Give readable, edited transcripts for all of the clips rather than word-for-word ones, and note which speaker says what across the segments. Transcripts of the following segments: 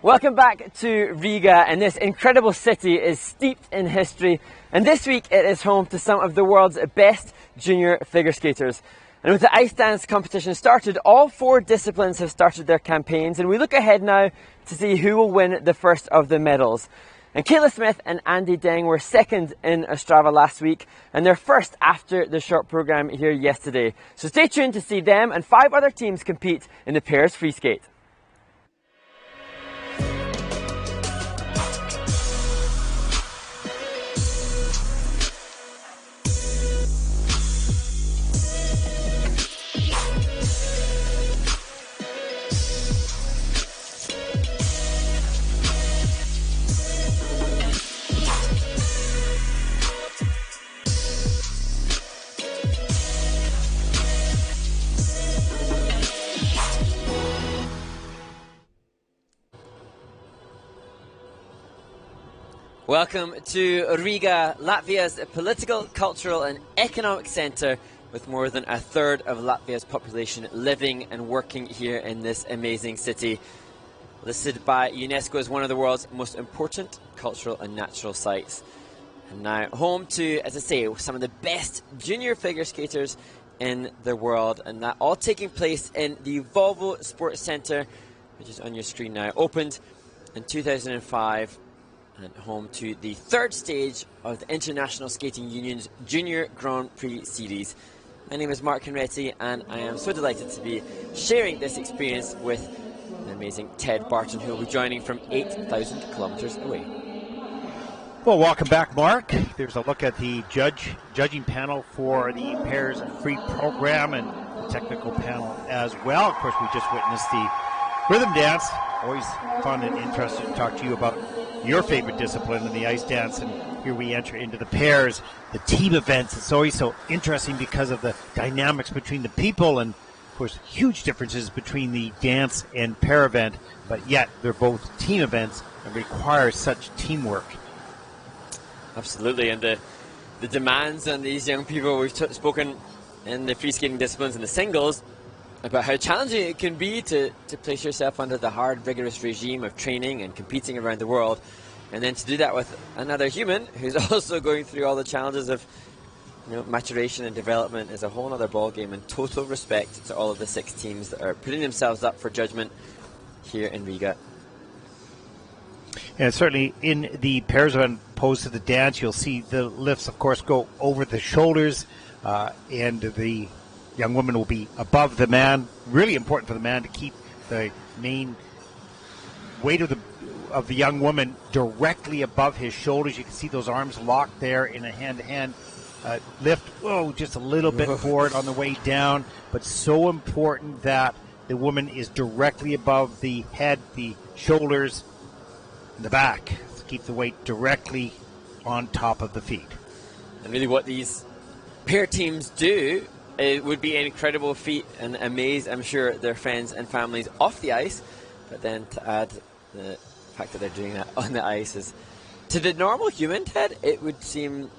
Speaker 1: Welcome back to Riga, and this incredible city is steeped in history, and this week it is home to some of the world's best junior figure skaters. And with the ice dance competition started, all 4 disciplines have started their campaigns, and we look ahead now to see who will win the first of the medals. And Kayla Smith and Andy Deng were second in Ostrava last week, and they're first after the short programme here yesterday. So stay tuned to see them and 5 other teams compete in the pairs free skate. Welcome to Riga, Latvia's political, cultural and economic centre, with more than a third of Latvia's population living and working here in this amazing city. Listed by UNESCO as one of the world's most important cultural and natural sites. And now home to, as I say, some of the best junior figure skaters in the world, and that all taking place in the Volvo Sports Centre, which is on your screen now. Opened in 2005. And home to the 3rd stage of the International Skating Union's Junior Grand Prix Series. My name is Mark Henretti, and I am so delighted to be sharing this experience with the amazing Ted Barton, who will be joining from 8,000 kilometres away.
Speaker 2: Well, welcome back, Mark. There's a look at the judging panel for the pairs free program and the technical panel as well. Of course, we just witnessed the rhythm dance. Always fun and interesting to talk to you about your favorite discipline in the ice dance, and here we enter into the pairs, the team events. It's always so interesting because of the dynamics between the people, and of course huge differences between the dance and pair event, but yet they're both team events and require such teamwork.
Speaker 1: Absolutely, and the demands on these young people. We've spoken in the free skating disciplines and the singles about how challenging it can be to place yourself under the hard, rigorous regime of training and competing around the world, and then to do that with another human who's also going through all the challenges of maturation and development is a whole other ballgame. And total respect to all of the 6 teams that are putting themselves up for judgment here in Riga.
Speaker 2: And certainly in the pairs event opposed to the dance, you'll see the lifts, of course, go over the shoulders, and the young woman will be above the man. Really important for the man to keep the main weight of the of the young woman directly above his shoulders. You can see those arms locked there in a hand-to-hand lift. Oh, just a little bit forward on the way down, but so important that the woman is directly above the head, the shoulders, and the back. To keep the weight directly on top of the feet.
Speaker 1: And really what these pair teams do, it would be an incredible feat and amaze, I'm sure, their friends and families off the ice. But then to add the fact that they're doing that on the ice is, to the normal human, Ted, it would seem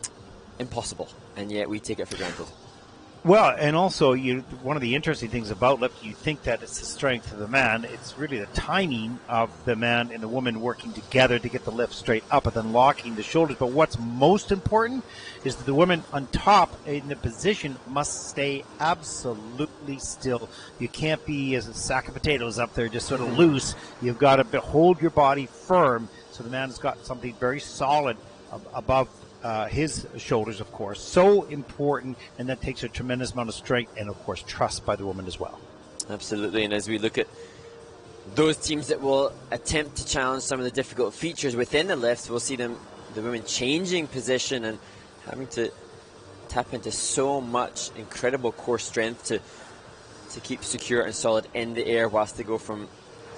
Speaker 1: impossible. And yet we take it for granted.
Speaker 2: Well, and also, one of the interesting things about lifting, you think that it's the strength of the man. It's really the timing of the man and the woman working together to get the lift straight up and then locking the shoulders. But what's most important is that the woman on top in the position must stay absolutely still. You can't be as a sack of potatoes up there just sort of loose. You've got to hold your body firm so the man's got something very solid above his shoulders, of course. So important, and that takes a tremendous amount of strength and, of course, trust by the woman as well.
Speaker 1: Absolutely, and as we look at those teams that will attempt to challenge some of the difficult features within the lifts, we'll see the women changing position and having to tap into so much incredible core strength to keep secure and solid in the air whilst they go from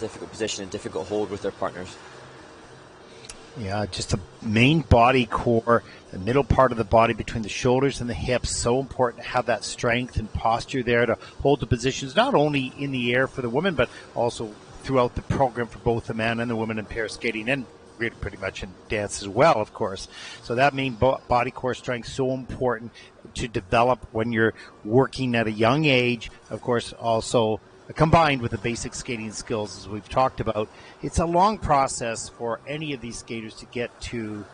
Speaker 1: difficult position and difficult hold with their partners.
Speaker 2: Yeah, just the main body core, the middle part of the body between the shoulders and the hips. So important to have that strength and posture there to hold the positions, not only in the air for the woman, but also throughout the program for both the man and the woman in pair skating, and really pretty much in dance as well, of course. So that main body core strength, so important to develop when you're working at a young age. Of course, also combined with the basic skating skills, as we've talked about. It's a long process for any of these skaters to get to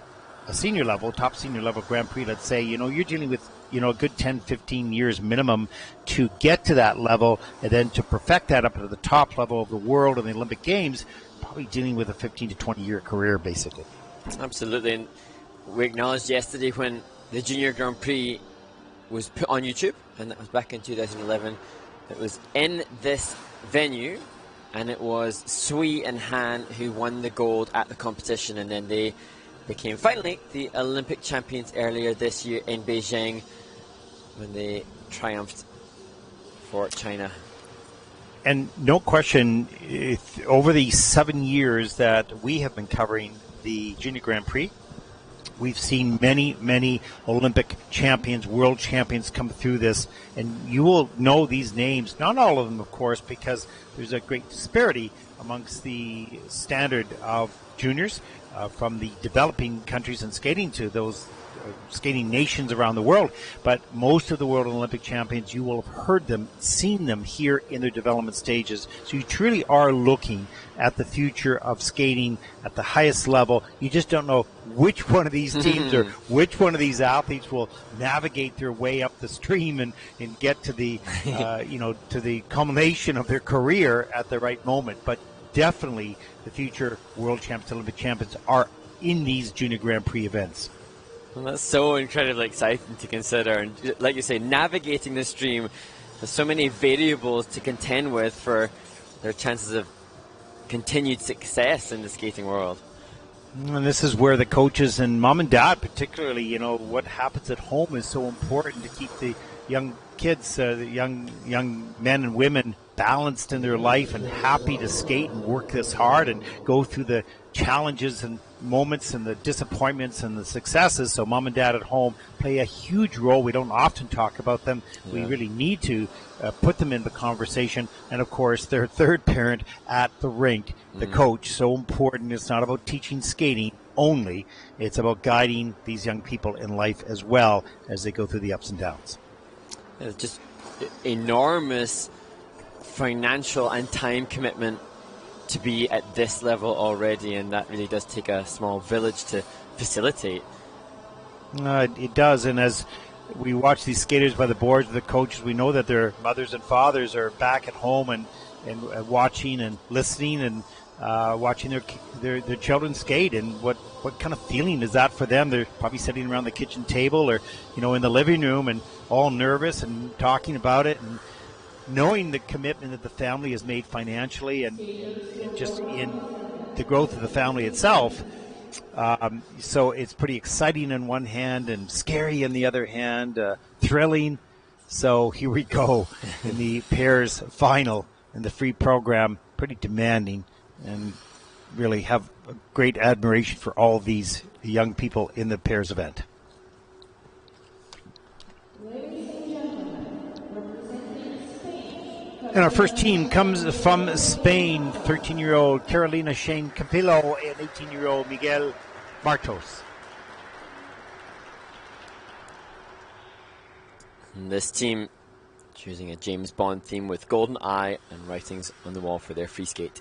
Speaker 2: a senior level, top senior level Grand Prix. Let's say, you're dealing with, a good 10, 15 years minimum to get to that level, and then to perfect that up to the top level of the world and the Olympic Games, probably dealing with a 15 to 20 year career, basically.
Speaker 1: Absolutely. And we acknowledged yesterday when the Junior Grand Prix was put on YouTube, and that was back in 2011. It was in this venue, and it was Sui and Han who won the gold at the competition, and then they became finally the Olympic champions earlier this year in Beijing when they triumphed for China.
Speaker 2: And no question, over the 7 years that we have been covering the Junior Grand Prix, we've seen many, many Olympic champions, world champions come through this, and you will know these names, not all of them, of course, because there's a great disparity amongst the standard of juniors from the developing countries in skating to those skating nations around the world. But most of the world Olympic champions, you will have heard them, seen them here in their development stages. So you truly are looking at the future of skating at the highest level. You just don't know which one of these teams or which one of these athletes will navigate their way up the stream and get to the to the culmination of their career at the right moment. But definitely the future world champions, Olympic champions are in these Junior Grand Prix events.
Speaker 1: Well, that's so incredibly exciting to consider, and like you say, navigating the stream, there's so many variables to contend with for their chances of continued success in the skating world.
Speaker 2: And this is where the coaches and mom and dad, particularly, what happens at home is so important to keep the young kids, the young men and women balanced in their life and happy to skate and work this hard and go through the challenges and moments and the disappointments and the successes. So mom and dad at home play a huge role. We don't often talk about them. Yeah. We really need to put them in the conversation. And of course, their third parent at the rink, the coach, so important. It's not about teaching skating only. It's about guiding these young people in life as well as they go through the ups and downs.
Speaker 1: It's just enormous financial and time commitment to be at this level already, and that really does take a small village to facilitate.
Speaker 2: It does, and as we watch these skaters by the boards, the coaches, we know that their mothers and fathers are back at home and watching and listening and watching their children skate, and what kind of feeling is that for them? They're probably sitting around the kitchen table or in the living room and all nervous and talking about it and knowing the commitment that the family has made financially and just in the growth of the family itself. So it's pretty exciting on one hand and scary on the other hand, thrilling. So here we go in the pairs final in the free program, pretty demanding, and really have a great admiration for all these young people in the pairs event. And our first team comes from Spain, 13-year-old Carolina Shane Campillo and 18-year-old Miguel Martos.
Speaker 1: And this team choosing a James Bond theme with golden eye and writings on the wall for their free skate.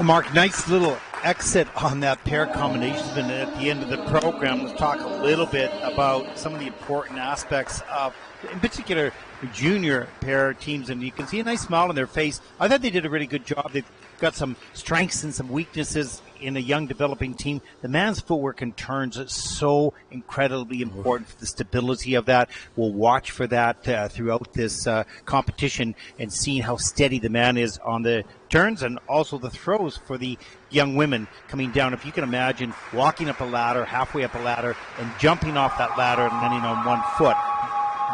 Speaker 2: Well, Mark, nice little exit on that pair combination. And at the end of the program, let's talk a little bit about some of the important aspects of, in particular, the junior pair teams. And you can see a nice smile on their face. I thought they did a really good job. They've got some strengths and some weaknesses in a young developing team, the man's footwork and turns is so incredibly important for the stability of that. We'll watch for that throughout this competition and seeing how steady the man is on the turns and also the throws for the young women coming down. If you can imagine walking up a ladder, halfway up a ladder, and jumping off that ladder and landing on 1 foot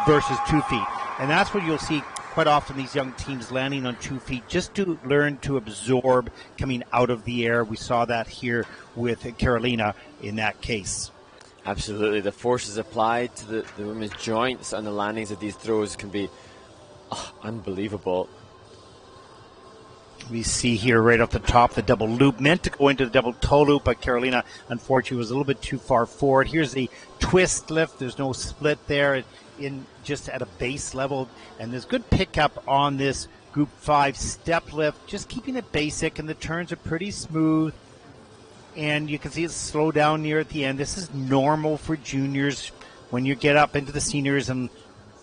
Speaker 2: versus 2 feet. And that's what you'll see quite often, these young teams landing on 2 feet just to learn to absorb coming out of the air. We saw that here with Carolina in that case.
Speaker 1: Absolutely. The forces applied to the women's joints on the landings of these throws can be unbelievable.
Speaker 2: We see here right off the top the double loop, meant to go into the double toe loop, but Carolina, unfortunately, was a little bit too far forward. Here's the twist lift. There's no split there in just at a base level, and there's good pickup on this group 5 step lift, just keeping it basic, and the turns are pretty smooth, and you can see it slow down near at the end. This is normal for juniors. When you get up into the seniors and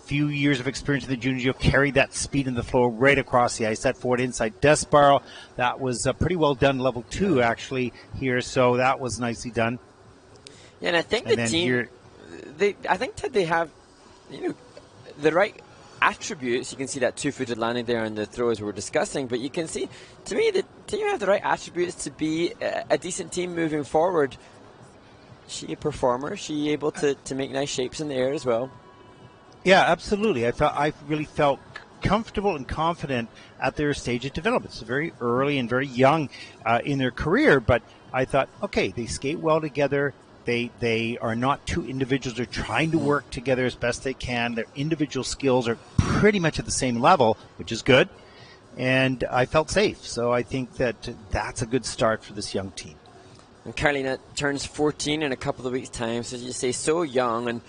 Speaker 2: few years of experience in the juniors, you'll carry that speed in the flow right across the ice. That forward inside death spiral, that was pretty well done, level 2 actually here, so that was nicely done.
Speaker 1: Yeah, and I think the team, they have, the right attributes. You can see that 2-footed landing there on the throws we were discussing, but you can see, to me, the team have the right attributes to be a decent team moving forward. She a performer, she able to make nice shapes in the air as well.
Speaker 2: Yeah, absolutely. I really felt comfortable and confident at their stage of development. It's very early and very young in their career, but I thought, okay, they skate well together. They are not two individuals. They're trying to work together as best they can. Their individual skills are pretty much at the same level, which is good. And I felt safe. So I think that's a good start for this young team.
Speaker 1: And Carolina turns 14 in a couple of weeks' time, so as you say, so young, and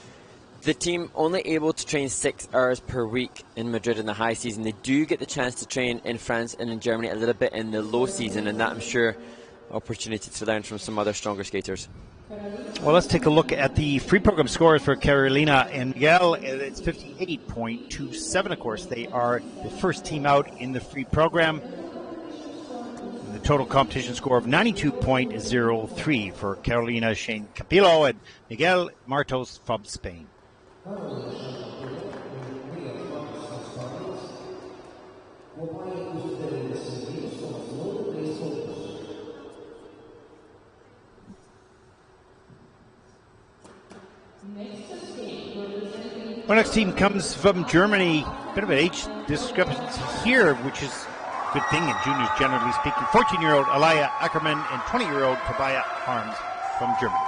Speaker 1: the team only able to train 6 hours per week in Madrid in the high season. They do get the chance to train in France and in Germany a little bit in the low season, and that, I'm sure, opportunity to learn from some other stronger skaters.
Speaker 2: Well, let's take a look at the free program scores for Carolina and Miguel. It's 58.27, of course. They are the first team out in the free program. And the total competition score of 92.03 for Carolina Shane Capillo and Miguel Martos from Spain. Our next team comes from Germany. Bit of an age discrepancy here, which is a good thing in juniors, generally speaking. 14-year-old Alaya Ackerman and 20-year-old Tobias Harms from Germany.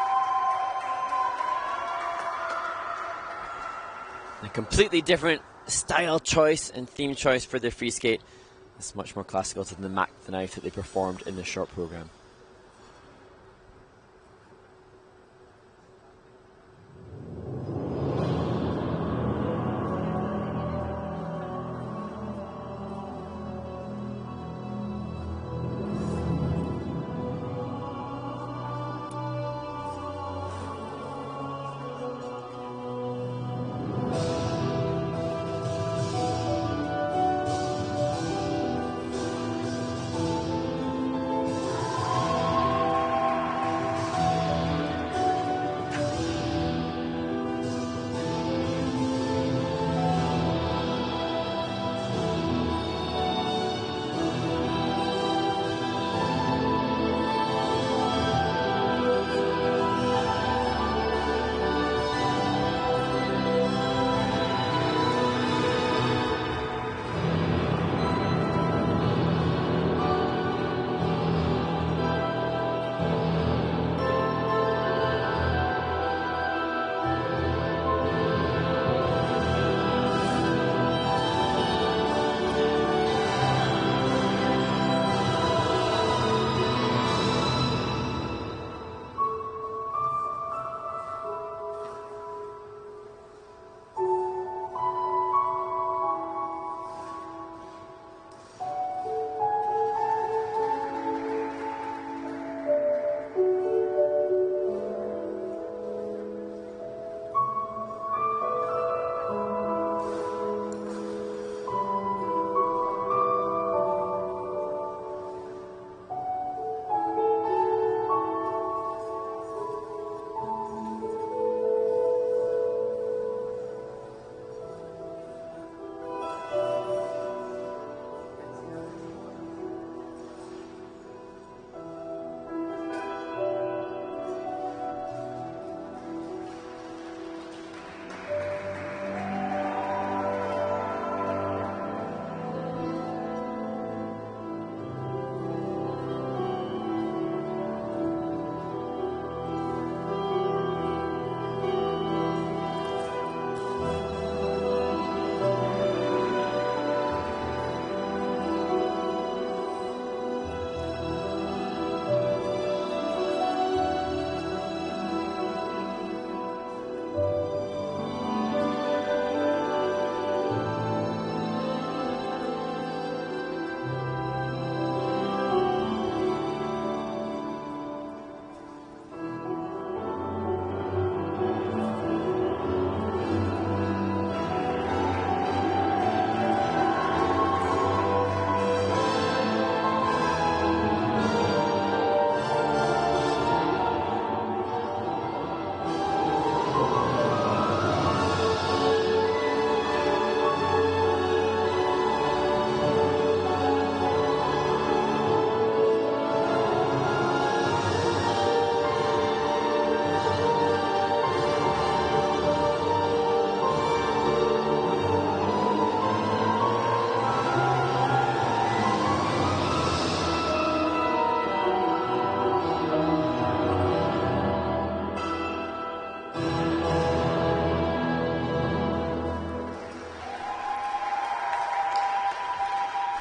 Speaker 1: A completely different style choice and theme choice for their free skate. It's much more classical to the Mac the Knife that they performed in the short program.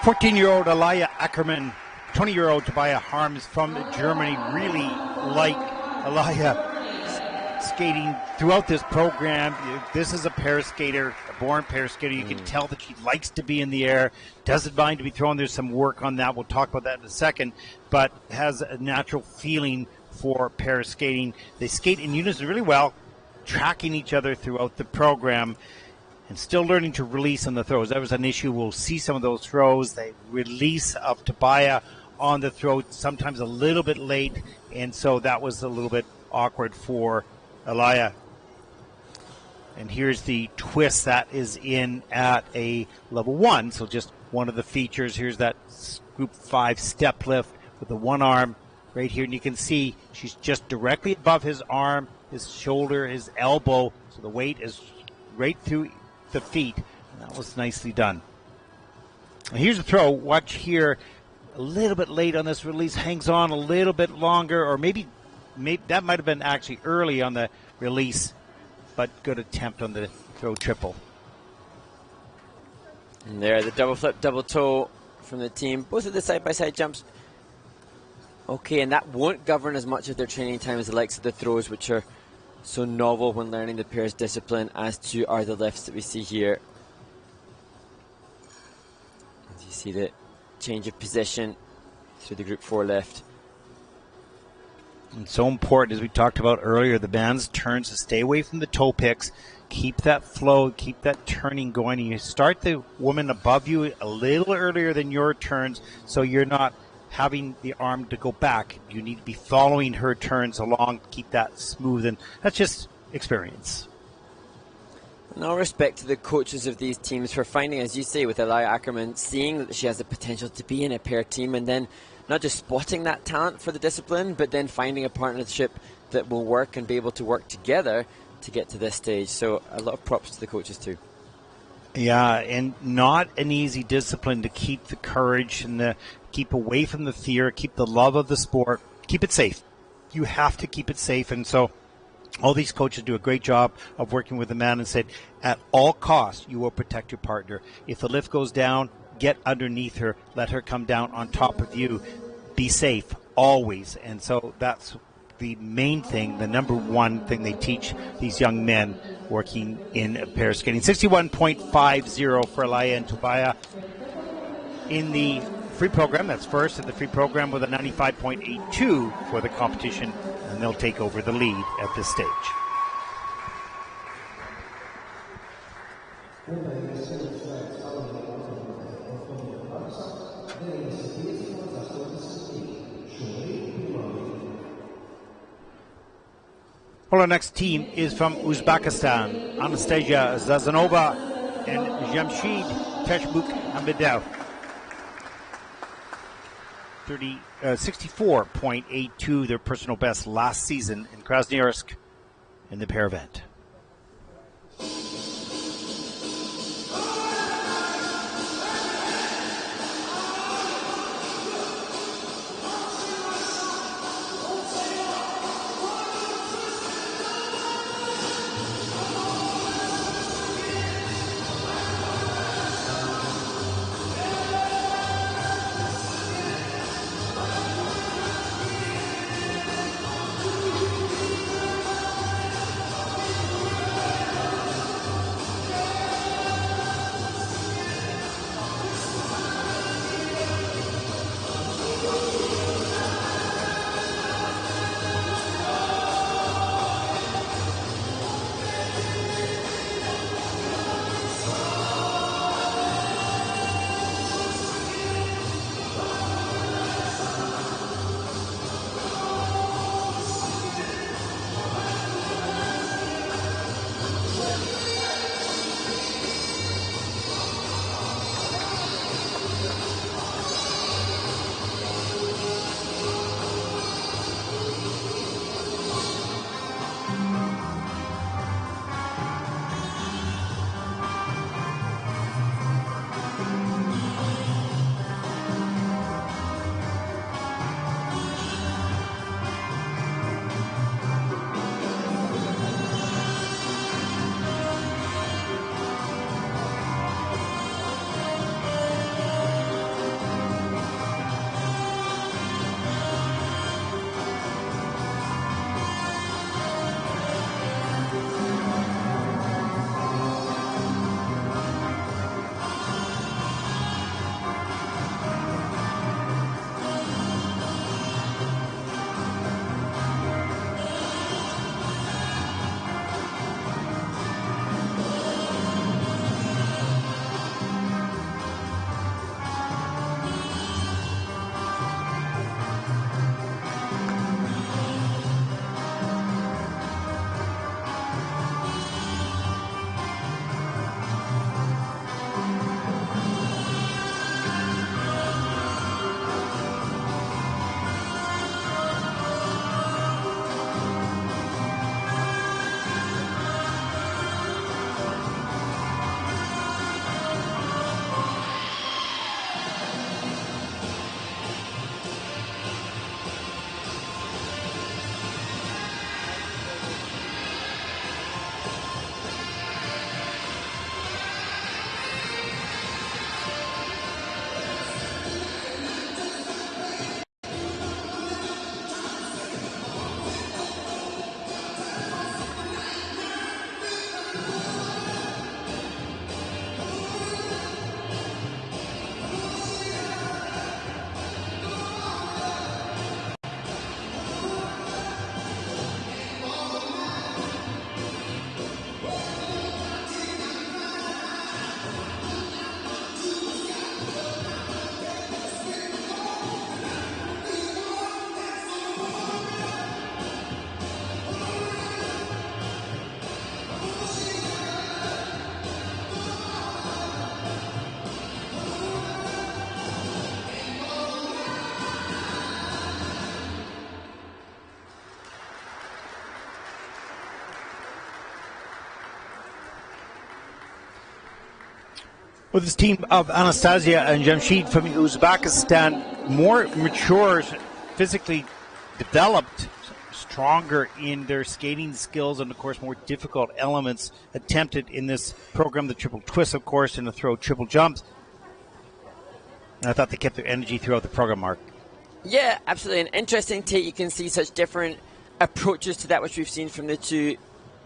Speaker 2: 14-year-old Alaya Ackerman, 20-year-old Tobias Harms from Germany. Really like Alaya skating throughout this program. This is a pair skater, a born pair skater. You can tell that she likes to be in the air, doesn't mind to be thrown. There's some work on that. We'll talk about that in a second, but has a natural feeling for pair skating. They skate in unison really well, tracking each other throughout the program, and still learning to release on the throws. That was an issue. We'll see some of those throws. They release of Tobias on the throw, sometimes a little bit late, and so that was a little bit awkward for Alaya. And here's the twist that is in at a level 1, so just one of the features. Here's that group 5 step lift with the one arm right here, and you can see she's just directly above his arm, his shoulder, his elbow, so the weight is right through the feet. And that was nicely done. And here's the throw. Watch here, a little bit late on this release, hangs on a little bit longer, or maybe that might have been actually early on the release, but good attempt on the throw triple.
Speaker 1: And there, the double flip, double toe from the team. Both of the side-by-side jumps. Okay, and that won't govern as much of their training time as the likes of the throws, which are so novel when learning the pair's discipline, as to are the lifts that we see here. As you see the change of position through the group 4 lift.
Speaker 2: And so important, as we talked about earlier, the band's turns to stay away from the toe picks, keep that flow, keep that turning going, and you start the woman above you a little earlier than your turns, so you're not having the arm to go back. You need to be following her turns along, keep that smooth, and that's just experience.
Speaker 1: And all respect to the coaches of these teams for finding, as you say, with Alaya Ackerman, seeing that she has the potential to be in a pair team, and then not just spotting that talent for the discipline, but then finding a partnership that will work and be able to work together to get to this stage. So a lot of props to the coaches too.
Speaker 2: Yeah, and not an easy discipline to keep the courage and keep away from the fear, keep the love of the sport, keep it safe. You have to keep it safe, and so all these coaches do a great job of working with the man and said, at all costs, you will protect your partner. If the lift goes down, get underneath her, let her come down on top of you. Be safe, always. And so that's the main thing, the number one thing they teach these young men working in pair skating. 61.50 for Alaya and Tobias in the free program. That's first in the free program, with a 95.82 for the competition, and they'll take over the lead at this stage. Well, our next team is from Uzbekistan. Anastasia Zazanova and Jamshid Teshbuk Amidel. 64.82, their personal best last season in Krasnoyarsk in the pair event. Well, this team of Anastasia and Jamshid from Uzbekistan, more mature, physically developed, stronger in their skating skills, and of course more difficult elements attempted in this program, the triple twist, of course, and the throw triple jumps. And I thought they kept their energy throughout the program, Mark. Yeah, absolutely. An interesting take. You can see such different approaches to that, which we've seen from the two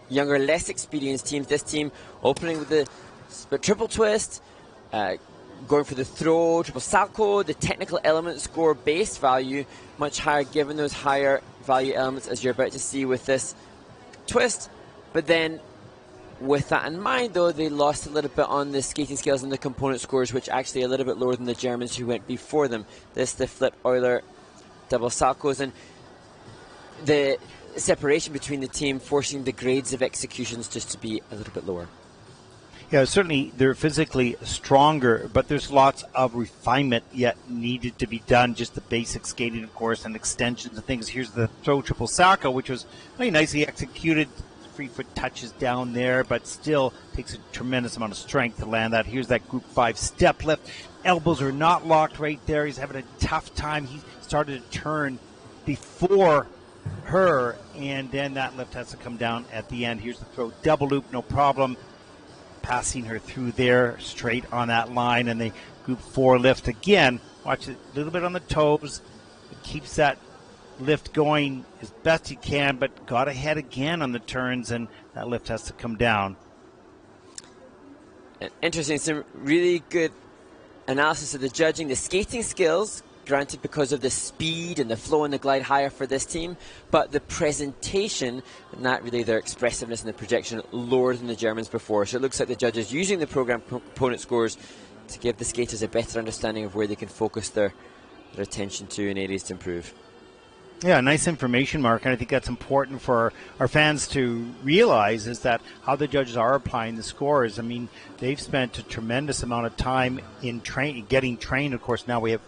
Speaker 2: younger, less experienced teams. This team opening with the triple twist, going for the throw, triple salto, the technical element score base value much higher given those higher value elements as you're about to see with this twist. But then with that in mind, though, they lost a little bit on the skating skills and the component scores, which actually a little bit lower than the Germans who went before them. This, the flip Euler double saltos, and the separation between the team forcing the grades of executions just to be a little bit lower. Yeah, certainly they're physically stronger, but there's lots of refinement yet needed to be done. Just the basic skating, of course, and extensions and things. Here's the throw triple salto, which was really nicely executed. Free foot touches down there, but still takes a tremendous amount of strength to land that. Here's that group 5 step lift. Elbows are not locked right there. He's having a tough time. He started to turn before her, and then that lift has to come down at the end. Here's the throw double loop, no problem. Passing her through there, straight on that line, and the group 4 lift again. Watch it a little bit on the toes. It keeps that lift going as best you can, but got ahead again on the turns, and that lift has to come down. Interesting. Some really good analysis of the judging. The skating skills, granted because of the speed and the flow and the glide higher for this team, but the presentation, not really their expressiveness and the projection, lower than the Germans before. So it looks like the judges using the program component scores to give the skaters a better understanding of where they can focus their attention to in areas to improve. Yeah, nice information, Mark, and I think that's important for our fans to realize, is that how the judges are applying the scores. I mean, they've spent a tremendous amount of time in getting trained. Of course, now we've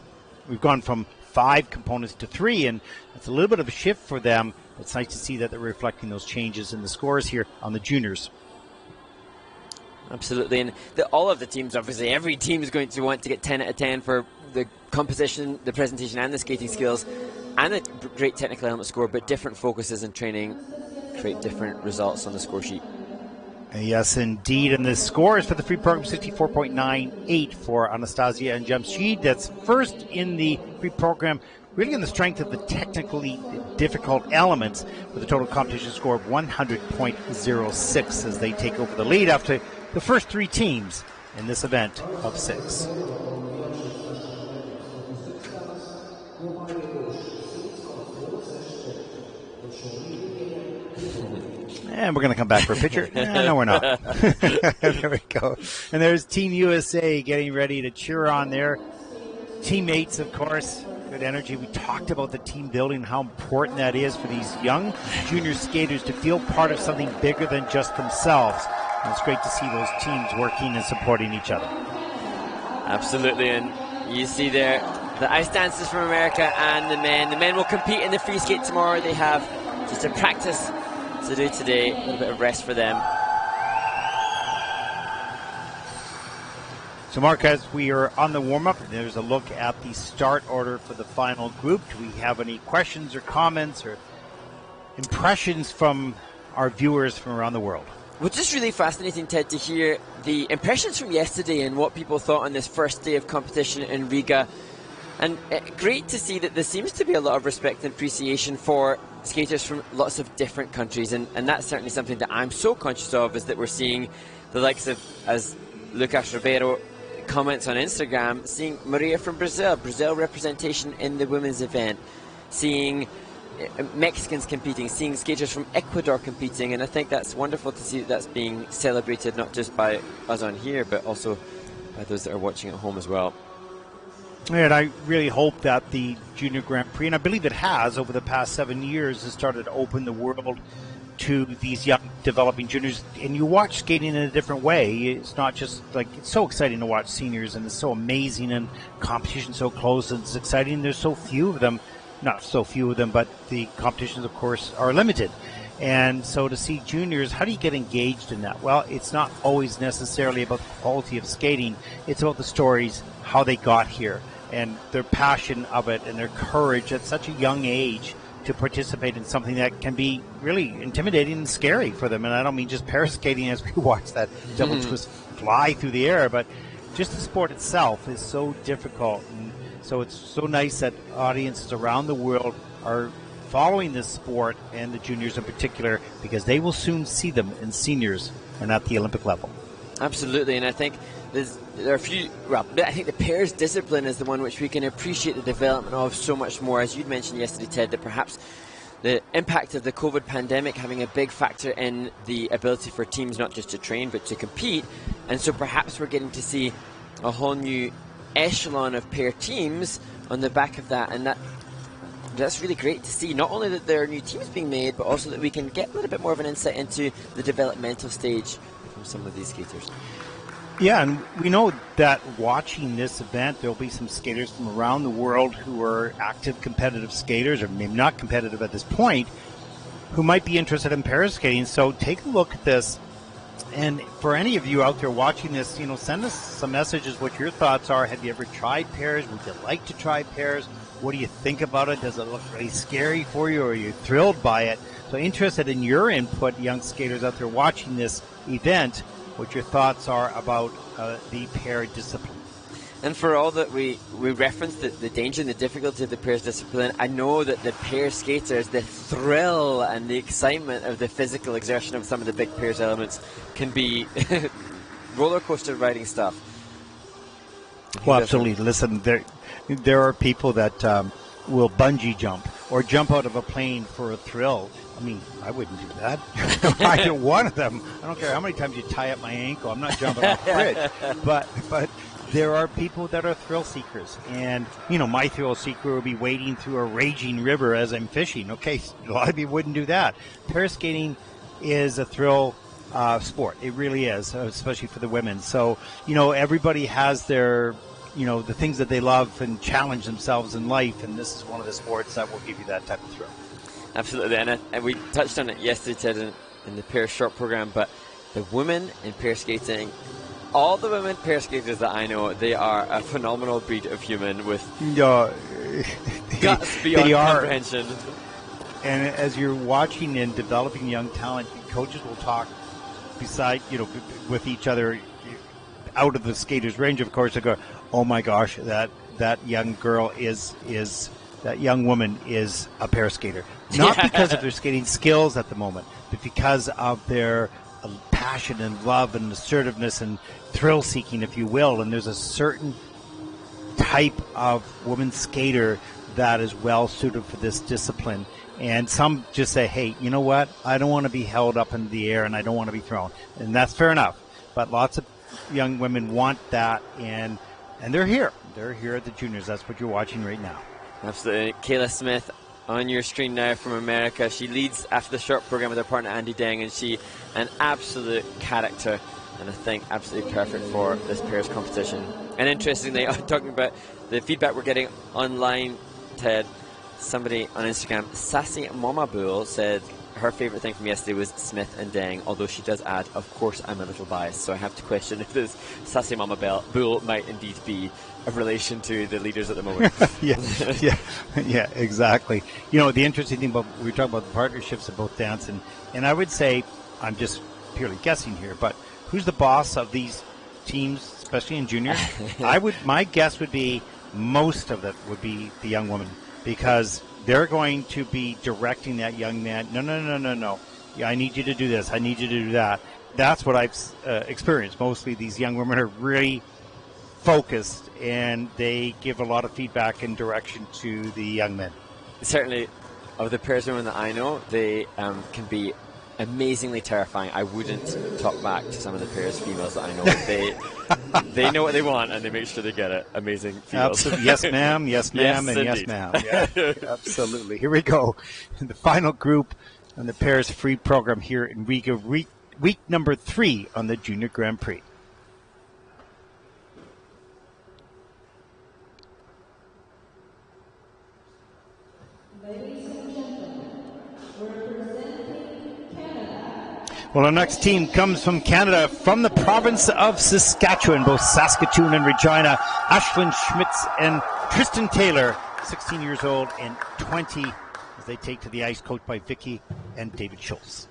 Speaker 2: gone from 5 components to 3, and it's a little bit of a shift for them. It's nice to see that they're reflecting those changes in the scores here on the juniors. Absolutely, and all of the teams, obviously, every team is going to want to get 10 out of 10 for the composition, the presentation, and the skating skills, and a great technical element score, but different focuses in training create different results on the score sheet. Yes, indeed. And the scores for the free program, 64.98 for Anastasia and Jamshid. That's first in the free program, really in the strength of the technically difficult elements, with a total competition score of 100.06 as they take over the lead after the first 3 teams in this event of 6. And we're going to come back for a picture. No, we're not. There we go. And there's Team USA getting ready to cheer on their teammates, of course. Good energy. We talked about the team building, how important that is for these young junior skaters to feel part of something bigger than just themselves. And it's great to see those teams working and supporting each other. Absolutely. And you see there the ice dancers from America and the men. The men will compete in the free skate tomorrow. They have just a practice to do today, a little bit of rest for them. So Mark, as we are on the warm-up, there's a look at the start order for the final group. Do we have any questions or comments or impressions from our viewers from around the world? Well, just really fascinating, Ted, to hear the impressions from yesterday and what people thought on this first day of competition in Riga. And great to see that there seems to be a lot of respect and appreciation for skaters from lots of different countries, and that's certainly something that I'm so conscious of, is that we're seeing the likes of, as Lucas Ribeiro comments on Instagram, seeing Maria from Brazil representation in the women's event, seeing Mexicans competing, seeing skaters from Ecuador competing, and I think that's wonderful to see that that's being celebrated not just by us on here, but also by those that are watching at home as well. And I really hope that the Junior Grand Prix, and I believe it has over the past 7 years, has started to open the world to these young developing juniors. And you watch skating in a different way. It's not just like, it's so exciting to watch seniors, and it's so amazing, and competition so close, and it's exciting. There's so few of them, not so few of them, but the competitions, of course, are limited. And so to see juniors, how do you get engaged in that? Well, it's not always necessarily about the quality of skating. It's about the stories, how they got here, and their passion of it and their courage at such a young age to participate in something that can be really intimidating and scary for them. And I don't mean just pair skating as we watch that double twist fly through the air, but just the sport itself is so difficult. And so it's so nice that audiences around the world are following this sport, and the juniors in particular, because they will soon see them in seniors and at the Olympic level.
Speaker 1: Absolutely, and I think there are a few, well, I think the pairs discipline is the one which we can appreciate the development of so much more. As you'd mentioned yesterday, Ted, that perhaps the impact of the COVID pandemic having a big factor in the ability for teams not just to train but to compete, and so perhaps we're getting to see a whole new echelon of pair teams on the back of that, and that's really great to see. Not only that there are new teams being made, but also that we can get a little bit more of an insight into the developmental stage from some of these skaters.
Speaker 2: Yeah, and we know that watching this event, there'll be some skaters from around the world who are active competitive skaters, or maybe not competitive at this point, who might be interested in pair skating. So take a look at this. And for any of you out there watching this, send us some messages what your thoughts are. Have you ever tried pairs? Would you like to try pairs? What do you think about it? Does it look really scary for you, or are you thrilled by it? So interested in your input, young skaters out there watching this event, what your thoughts are about the pair discipline.
Speaker 1: And for all that we referenced the danger and the difficulty of the pairs discipline, I know that the pair skaters, the thrill and the excitement of the physical exertion of some of the big pairs elements can be roller coaster riding stuff.
Speaker 2: Well, absolutely. Listen, there are people that will bungee jump or jump out of a plane for a thrill. I mean, I wouldn't do that. Either one of them. I don't care how many times you tie up my ankle. I'm not jumping off the bridge. But there are people that are thrill seekers. And, my thrill seeker will be wading through a raging river as I'm fishing. Okay, a lot of people wouldn't do that. Pair skating is a thrill sport. It really is, especially for the women. So, everybody has their, the things that they love and challenge themselves in life. And this is one of the sports that will give you that type of thrill.
Speaker 1: Absolutely. And we touched on it yesterday, Ted, in the pair short program, but the women in pair skating, all the women pair skaters that I know, they are a phenomenal breed of human with guts beyond comprehension.
Speaker 2: And as you're watching and developing young talent, coaches will talk with each other out of the skater's range, of course. They go, oh my gosh, that young girl that young woman is a pair skater. Not because of their skating skills at the moment, but because of their passion and love and assertiveness and thrill-seeking, if you will. And there's a certain type of woman skater that is well-suited for this discipline. And some just say, hey, you know what? I don't want to be held up in the air and I don't want to be thrown. And that's fair enough. But lots of young women want that, and they're here. They're here at the juniors. That's what you're watching right now.
Speaker 1: Absolutely. Kayla Smith on your screen now from America. She leads after the short program with her partner Andy Deng, and she an absolute character, and I think absolutely perfect for this pairs competition. And interestingly, talking about the feedback we're getting online, Ted, somebody on Instagram, Sassy Mama Bull, said her favourite thing from yesterday was Smith and Deng, although she does add, of course, I'm a little biased, so I have to question if this Sassy Mama Bull might indeed be of relation to the leaders at the moment.
Speaker 2: yeah, exactly. The interesting thing about, we were talking about the partnerships of both dance and I would say, I'm just purely guessing here, but who's the boss of these teams, especially in junior? My guess would be most of it would be the young woman, because they're going to be directing that young man. No. Yeah, I need you to do this. I need you to do that. That's what I've experienced. Mostly these young women are really focused, and they give a lot of feedback and direction to the young men. Certainly,
Speaker 1: of the pairs women that I know, they can be amazingly terrifying. I wouldn't talk back to some of the pairs females that I know. They know what they want, and they make sure they get it. Amazing females.
Speaker 2: Absolutely. Yes, ma'am. Yes, ma'am.
Speaker 1: Yes,
Speaker 2: and
Speaker 1: indeed.
Speaker 2: Yes, ma'am. Yeah, absolutely. Here we go. The final group on the pairs free program here in Riga, week number 3 on the Junior Grand Prix.
Speaker 3: Ladies and gentlemen, representing
Speaker 2: Well, our next team comes from Canada, from the province of Saskatchewan, both Saskatoon and Regina. Ashlyn Schmitz and Tristan Taylor, 16 years old and 20, as they take to the ice, coached by Vicky and David Schultz.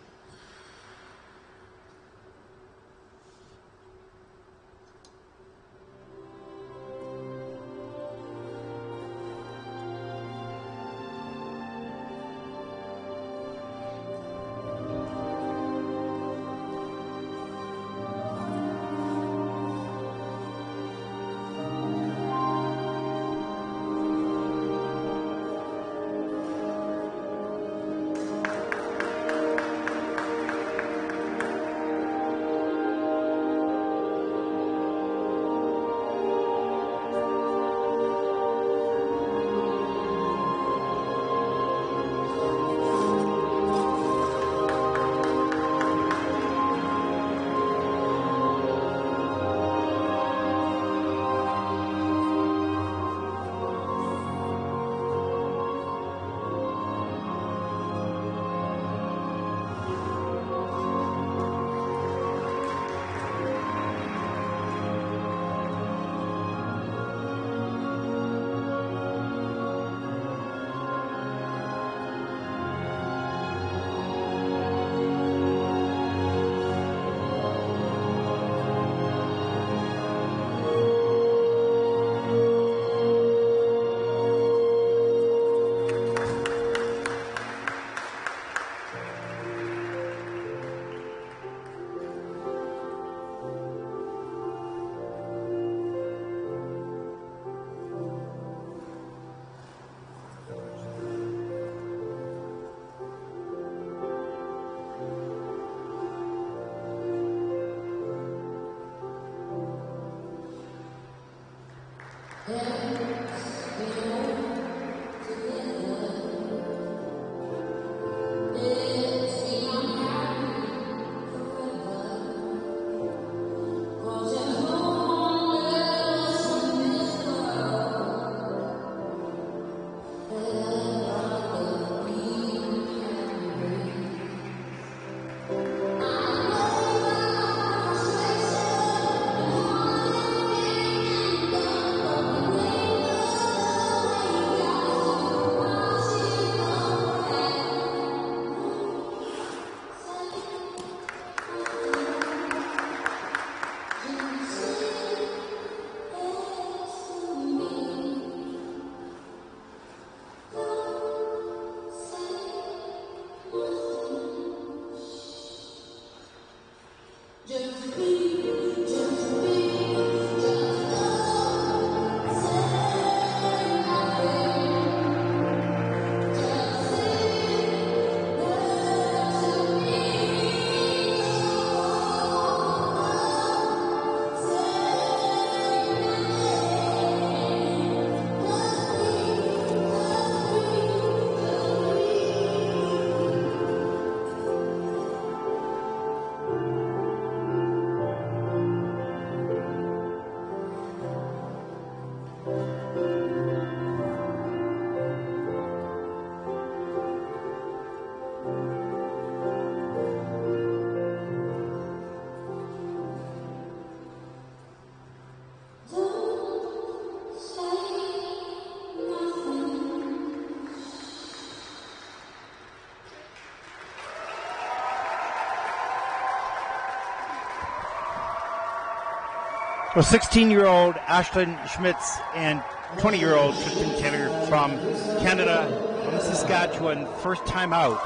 Speaker 2: Well, 16-year-old Ashlyn Schmitz and 20-year-old Tristan Taylor from Canada, from Saskatchewan, first time out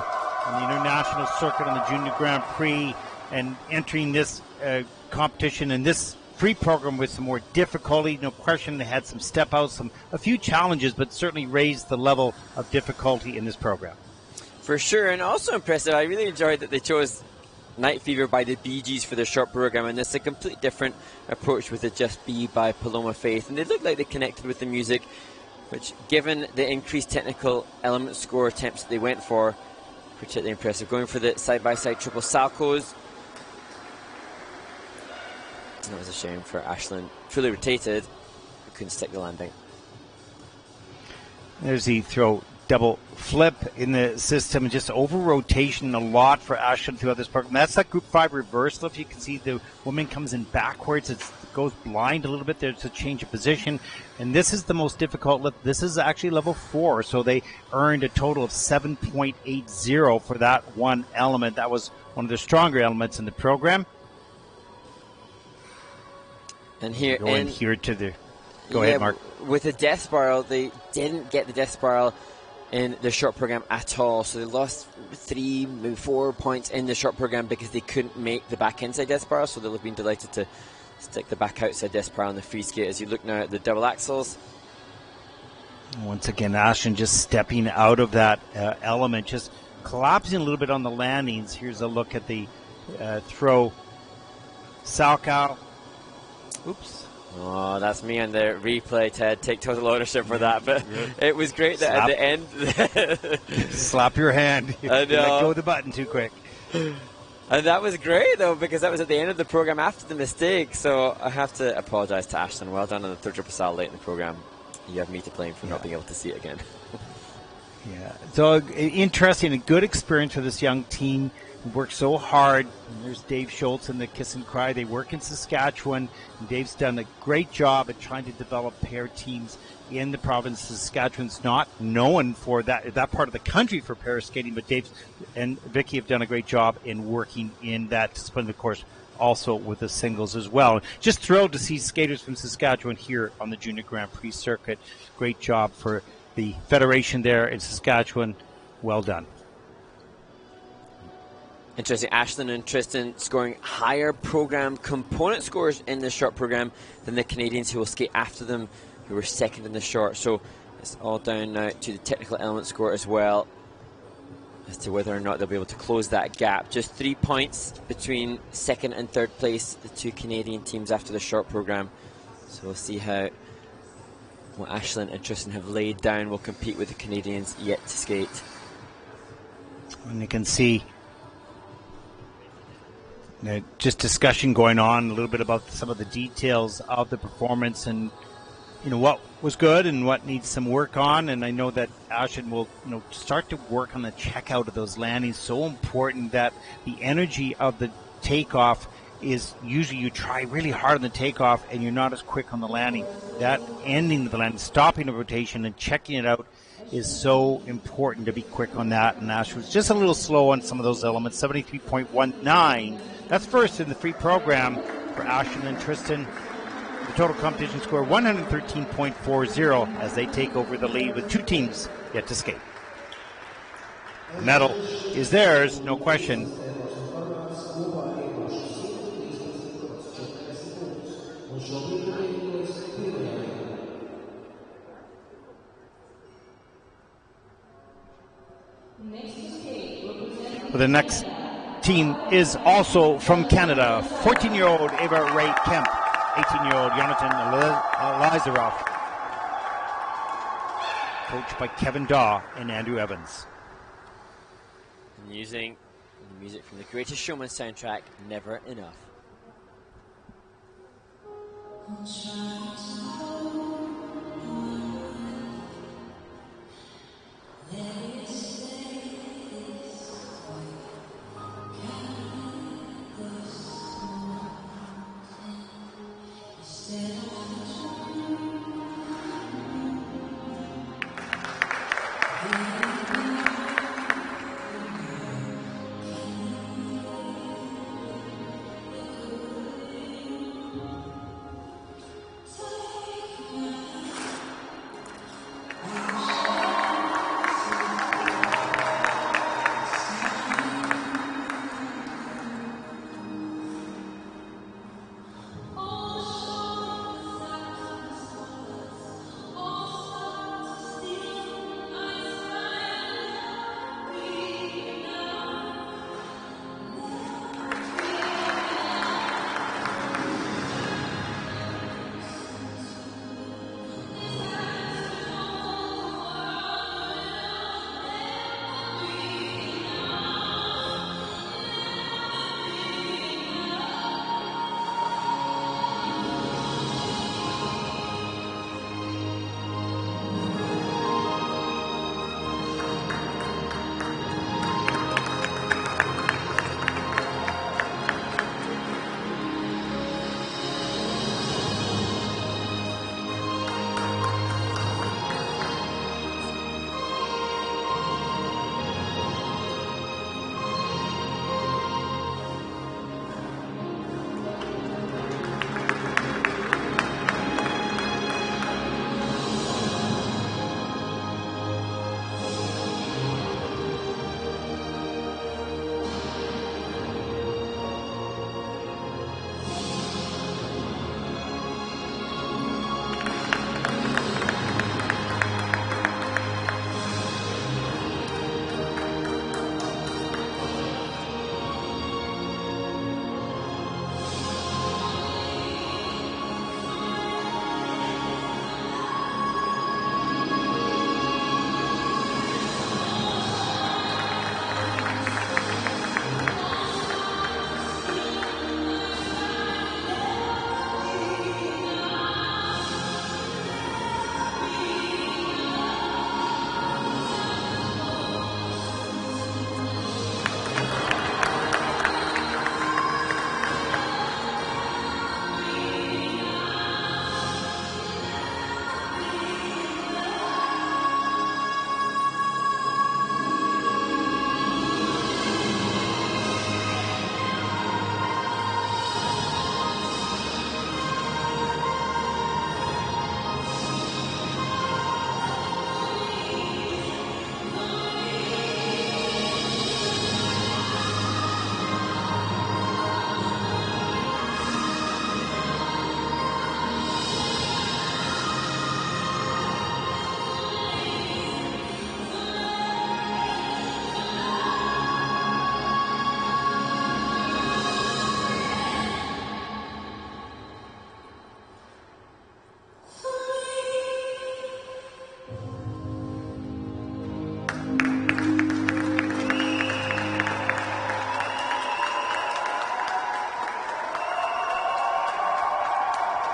Speaker 2: on the international circuit on the Junior Grand Prix, and entering this competition in this free program with some more difficulty. No question, they had some step outs, a few challenges, but certainly raised the level of difficulty in this program. For sure, and also impressive. I really enjoyed that they chose Night Fever by the Bee Gees for their short program, and this is a completely different approach with the Just Be by Paloma Faith, and they looked like they connected with the music, which, given the increased technical element score attempts that they went for, particularly impressive. Going for the side-by-side triple salcos. That was a shame for Ashlyn. Fully rotated, but couldn't stick the landing. There's the throw double flip in the system and just over rotation a lot for Ashton throughout this program. That's that Group 5 reversal. If you can see, the woman comes in backwards. It goes blind a little bit. There's a change of position. And this is the most difficult lift. This is actually level 4. So they earned a total of 7.80 for that one element. That was one of the stronger elements in the program.
Speaker 1: And here,
Speaker 2: Go ahead, Mark.
Speaker 1: With the death spiral, they didn't get the death spiral in the short program at all. So they lost 3, maybe 4 points in the short program because they couldn't make the back inside death spiral. So they'll have been delighted to stick the back outside death spiral on the free skate. As you look now at the double axels.
Speaker 2: Once again, Ashton just stepping out of that element, just collapsing a little bit on the landings. Here's a look at the throw. Salchow. Oops.
Speaker 1: Oh, that's me on the replay, Ted. Take total ownership for that. But it was great that at the end...
Speaker 2: Slap your hand. You let go of the button too quick.
Speaker 1: And that was great, though, because that was at the end of the program after the mistake. So I have to apologise to Ashton. Well done on the third triple salto late in the program. You have me to blame for not being able to see it again.
Speaker 2: Yeah. So interesting, a good experience for this young team. Worked so hard. And there's Dave Schultz and the Kiss and Cry. They work in Saskatchewan. And Dave's done a great job at trying to develop pair teams in the province. Saskatchewan's not known for that part of the country for pair skating, but Dave and Vicky have done a great job in working in that discipline, of course, also with the singles as well. Just thrilled to see skaters from Saskatchewan here on the Junior Grand Prix circuit. Great job for the federation there in Saskatchewan. Well done.
Speaker 1: Interesting. Ashlyn and Tristan scoring higher program component scores in the short program than the Canadians who will skate after them, who were second in the short. So it's all down now to the technical element score as well, as to whether or not they'll be able to close that gap. Just 3 points between second and third place, the two Canadian teams after the short program. So we'll see how what Ashlyn and Tristan have laid down will compete with the Canadians yet to skate.
Speaker 2: And you can see just discussion going on a little bit about some of the details of the performance and what was good and what needs some work on. And I know that Ashton will start to work on the checkout of those landings. So important that the energy of the takeoff is usually you try really hard on the takeoff and you're not as quick on the landing. That ending of the landing, stopping the rotation and checking it out is so important to be quick on that. And Ash was just a little slow on some of those elements. 73.19. That's first in the free program for Ashton and Tristan. The total competition score 113.40 as they take over the lead with two teams yet to skate. The medal is theirs, no question. Well, the next team is also from Canada. 14-year-old Ava Ray Kemp, 18-year-old Jonathan Lazarov, coached by Kevin Daw and Andrew Evans.
Speaker 1: And using the music from the Greatest Showman soundtrack, Never Enough.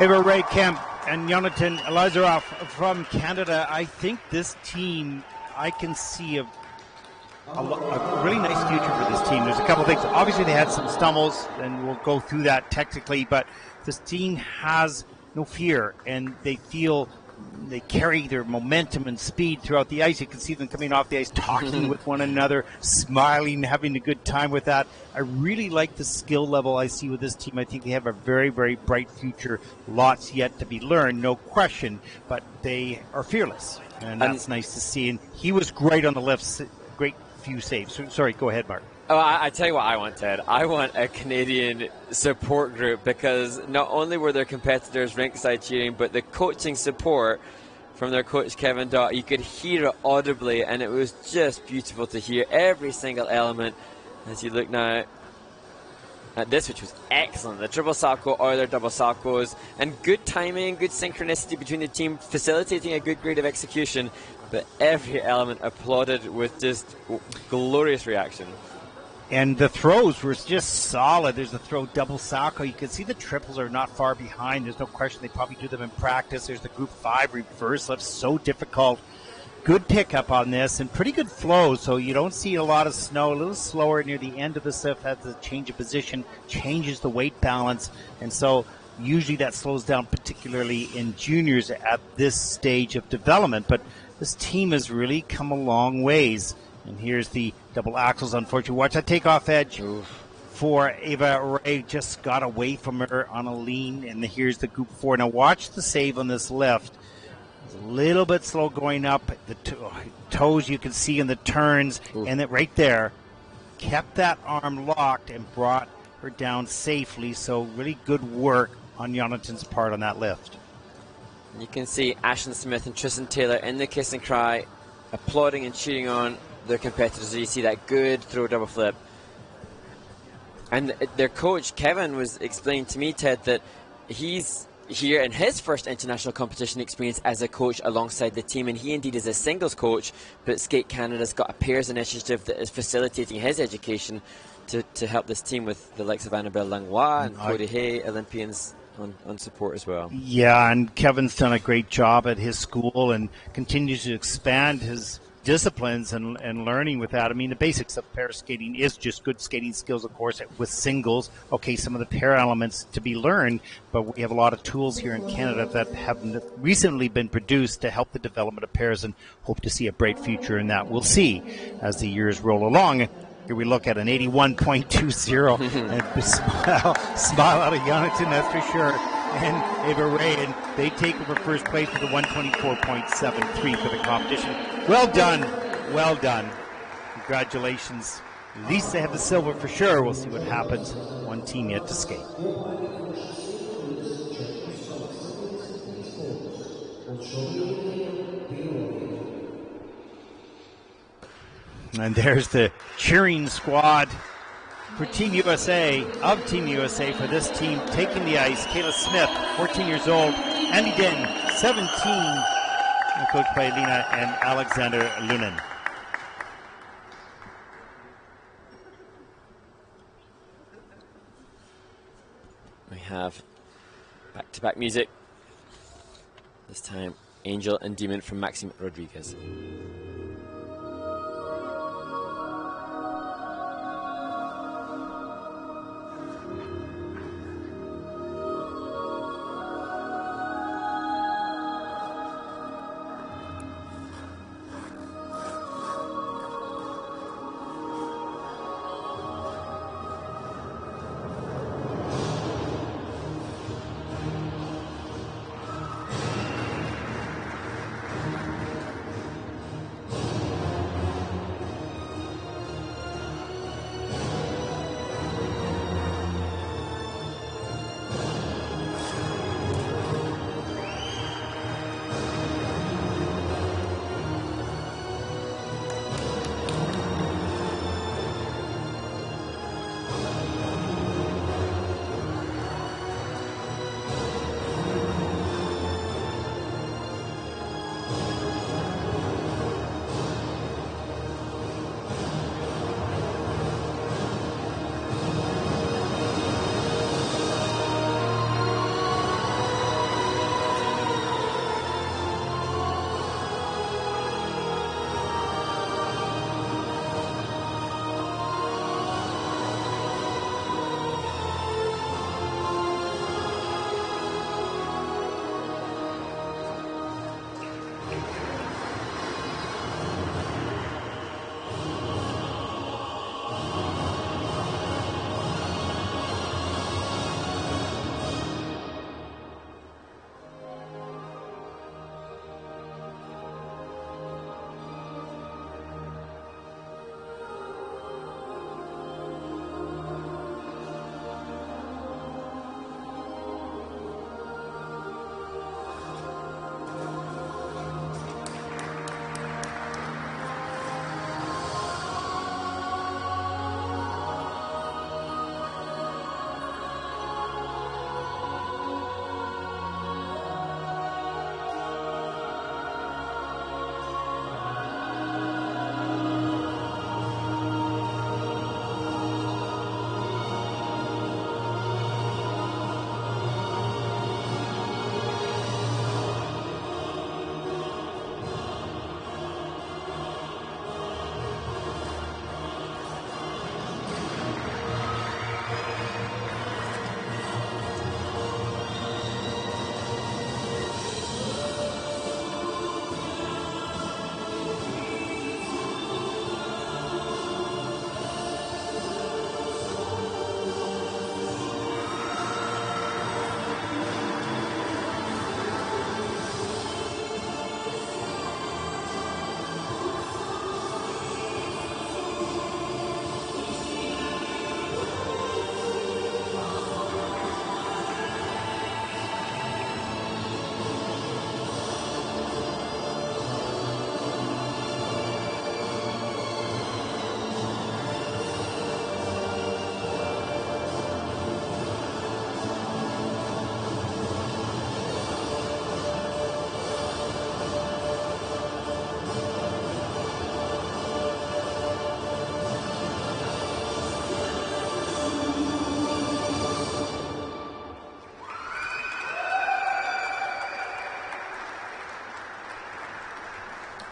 Speaker 2: Eva Ray Kemp and Jonathan Lazarov from Canada. I think this team, I can see a really nice future for this team. There's a couple of things. Obviously, they had some stumbles, and we'll go through that technically, but this team has no fear, and they feel they carry their momentum and speed throughout the ice. You can see them coming off the ice, talking with one another, smiling, having a good time with that. I really like the skill level I see with this team. I think they have a very, very bright future. Lots yet to be learned, no question, but they are fearless, and that's nice to see. And he was great on the lifts, great few saves. Sorry, go ahead, Mark.
Speaker 1: Oh, I tell you what I want, Ted. I want a Canadian support group, because not only were their competitors rinkside cheering, but the coaching support from their coach, Kevin Dott, you could hear it audibly, and it was just beautiful to hear every single element. As you look now at this, which was excellent. The triple salchow, Euler double salchows, and good timing, good synchronicity between the team, facilitating a good grade of execution. But every element applauded with just glorious reaction.
Speaker 2: And the throws were just solid. There's a throw double salchow. You can see the triples are not far behind. There's no question they probably do them in practice. There's the group 5 reverse lift, so difficult. Good pickup on this and pretty good flow, so you don't see a lot of snow. A little slower near the end of the lift as the change of position changes the weight balance, and so usually that slows down, particularly in juniors at this stage of development. But this team has really come a long ways. And here's the double axles, unfortunately. Watch that takeoff edge. Oof. For Eva Ray, just got away from her on a lean. And here's the group 4. Now watch the save on this lift. It's a little bit slow going up. The toes you can see in the turns. Oof. And it right there kept that arm locked and brought her down safely. So really good work on Jonathan's part on that lift.
Speaker 1: You can see Ashton Smith and Tristan Taylor in the kiss and cry, applauding and cheering on their competitors. You see that good throw double flip. And their coach, Kevin, was explaining to me, Ted, that he's here in his first international competition experience as a coach alongside the team, and he indeed is a singles coach, but Skate Canada's got a pairs initiative that is facilitating his education to help this team with the likes of Annabelle Langlois and Cody Hay, Olympians on support as well.
Speaker 2: Yeah, and Kevin's done a great job at his school and continues to expand his disciplines and learning with that. I mean, the basics of pair skating is just good skating skills, of course, with singles. Okay, some of the pair elements to be learned, but we have a lot of tools here in Canada that have recently been produced to help the development of pairs, and hope to see a bright future in that. We'll see as the years roll along. Here we look at an 81.20 and smile out of Jonathan, that's for sure, and Eva Ray, and they take over first place with a 124.73 for the competition. Well done, well done. Congratulations. At least they have the silver for sure. We'll see what happens. One team yet to skate. And there's the cheering squad for Team USA, of Team USA, for this team taking the ice. Kayla Smith, 14 years old. Andy Den, 17. And coached by Lena and Alexander Lunin.
Speaker 1: We have back-to-back music. This time, Angel and Demon from Maxim Rodriguez.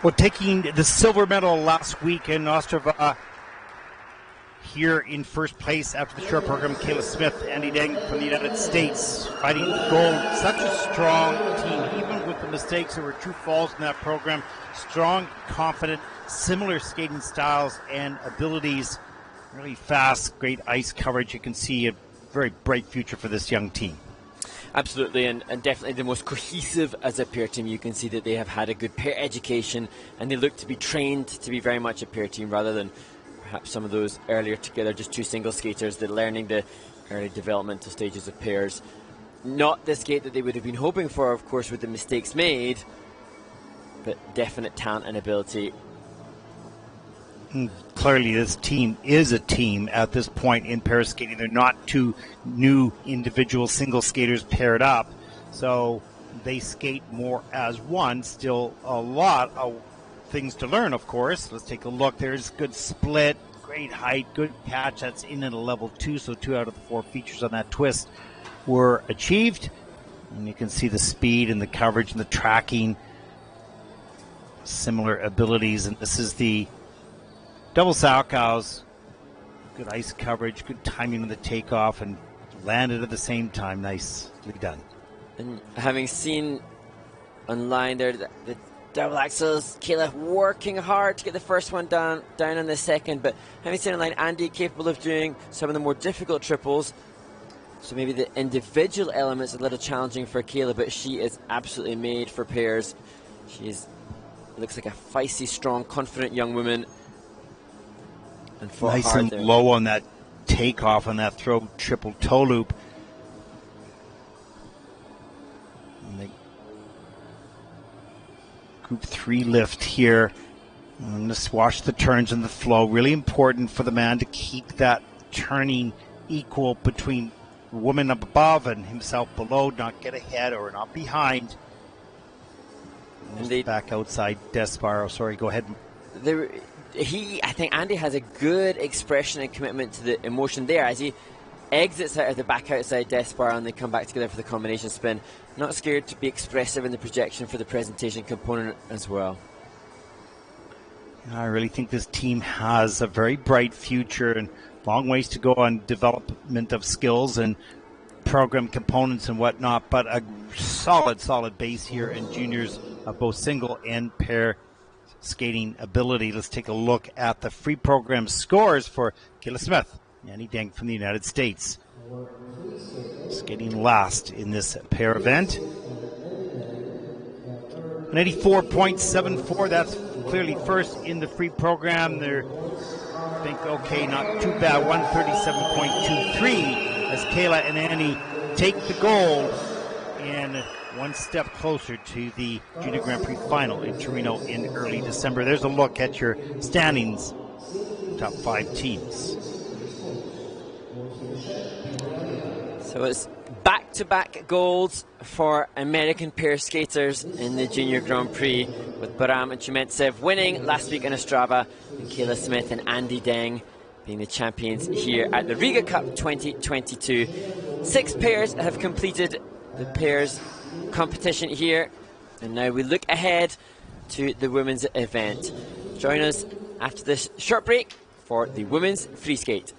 Speaker 2: Well, taking the silver medal last week in Ostrava, here in first place after the short program, Kayla Smith, Andy Deng from the United States, fighting gold. Such a strong team, even with the mistakes. There were true falls in that program. Strong, confident, similar skating styles and abilities. Really fast, great ice coverage. You can see a very bright future for this young team.
Speaker 1: Absolutely, and definitely the most cohesive as a pair team. You can see that they have had a good pair education, and they look to be trained to be very much a pair team rather than perhaps some of those earlier together, just two single skaters. They're learning the early developmental stages of pairs. Not the skate that they would have been hoping for, of course, with the mistakes made, but definite talent and ability.
Speaker 2: Clearly, this team is a team at this point in pair skating. They're not two new individual single skaters paired up, so they skate more as one. Still a lot of things to learn, of course. Let's take a look. There's good split, great height, good catch. That's in at a level 2, so 2 out of the 4 features on that twist were achieved. And you can see the speed and the coverage and the tracking, similar abilities. And this is the double Salchows. Good ice coverage, good timing of the takeoff, and landed at the same time. Nicely done.
Speaker 1: And having seen online there the double axels, Kayla working hard to get the first one down on the second, but having seen online Andy capable of doing some of the more difficult triples, so maybe the individual elements a little challenging for Kayla, but she is absolutely made for pairs. She looks like a feisty, strong, confident young woman. And
Speaker 2: nice and there. Low on that takeoff on that throw triple toe loop. And they group 3 lift here. And just watch the turns and the flow. Really important for the man to keep that turning equal between the woman up above and himself below, not get ahead or not behind. And back outside Desparo. Sorry, go ahead.
Speaker 1: I think Andy has a good expression and commitment to the emotion there as he exits out of the back outside Desparo and they come back together for the combination spin. Not scared to be expressive in the projection for the presentation component as well.
Speaker 2: I really think this team has a very bright future and long ways to go on development of skills and program components and whatnot, but a solid base here in juniors of both single and pair skating ability. Let's take a look at the free program scores for Kayla Smith, Annie Deng from the United States. Skating last in this pair event. An 84.74, that's clearly first in the free program. They're, I think, okay, not too bad. 137.23 as Kayla and Annie take the gold and one step closer to the Junior Grand Prix final in Torino in early December. There's a look at your standings, top 5 teams.
Speaker 1: So it's back-to-back golds for American pair skaters in the Junior Grand Prix, with Baram and Chumentsev winning last week in Ostrava, and Kayla Smith and Andy Deng being the champions here at the Riga Cup 2022. 6 pairs have completed the pairs competition here, and now we look ahead to the women's event. Join us after this short break for the women's free skate.